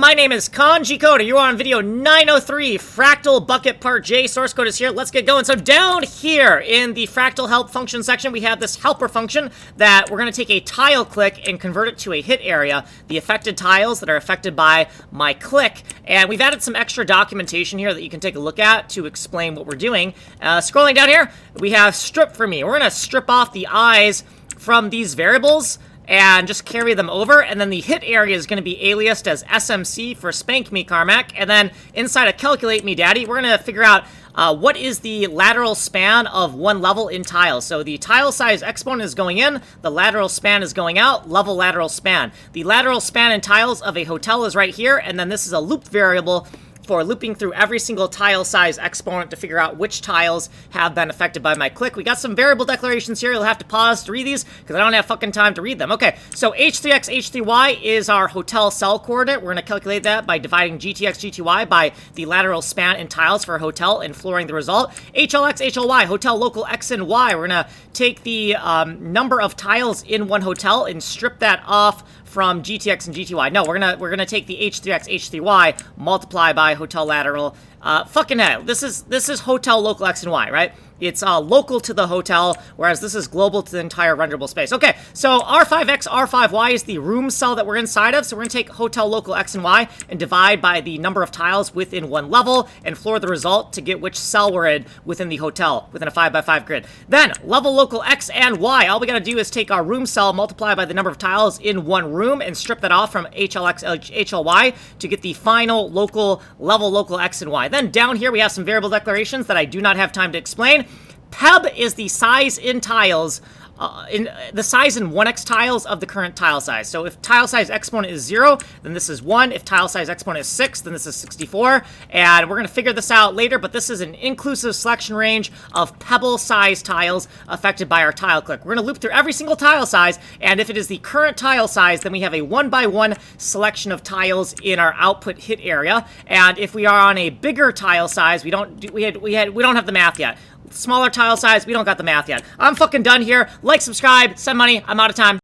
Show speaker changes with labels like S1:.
S1: My name is Kanji Coder. You are on video 903, Fractal Bucket Part J. Source code is here. Let's get going. So down here in the Fractal Help function section, we have this helper function that we're going to take a tile click and convert it to a hit area, the affected tiles that are affected by my click. And we've added some extra documentation here that you can take a look at to explain what we're doing. Scrolling down here, we have strip for me. We're going to strip off the eyes from these variables and just carry them over, and then the hit area is going to be aliased as SMC for Spank Me Carmack, and then inside of Calculate Me Daddy, we're going to figure out what is the lateral span of one level in tiles. So the tile size exponent is going in, the lateral span is going out, level lateral span. The lateral span in tiles of a hotel is right here, and then this is a loop variable for looping through every single tile size exponent to figure out which tiles have been affected by my click. We got some variable declarations here. You'll have to pause to read these because I don't have fucking time to read them. Okay, so H3X, H3Y is our hotel cell coordinate. We're going to calculate that by dividing GTX, GTY by the lateral span in tiles for a hotel and flooring the result. HLX, HLY, hotel local X and Y. We're going to take the number of tiles in one hotel and strip that off from GTX and GTY. No, we're gonna take the H3X, H3Y, multiply by hotel lateral. Fucking hell, this is hotel local X and Y, right? It's local to the hotel, whereas this is global to the entire renderable space. Okay, so R5X, R5Y is the room cell that we're inside of, so we're going to take hotel local X and Y and divide by the number of tiles within one level and floor the result to get which cell we're in within the hotel, within a 5x5 grid. Then, level local X and Y, all we got to do is take our room cell, multiply by the number of tiles in one room, and strip that off from HLX, HLY to get the final local level local X and Y. Then down here we have some variable declarations that I do not have time to explain. Peb is the size in tiles, the size in 1x tiles of the current tile size. So if tile size exponent is 0, then this is 1. If tile size exponent is 6, then this is 64. And we're going to figure this out later, but this is an inclusive selection range of pebble size tiles affected by our tile click. We're going to loop through every single tile size, and if it is the current tile size, then we have a 1x1 selection of tiles in our output hit area. And if we are on a bigger tile size, we don't have the math yet. Smaller tile size, we don't got the math yet. I'm fucking done here. Like, subscribe, send money. I'm out of time.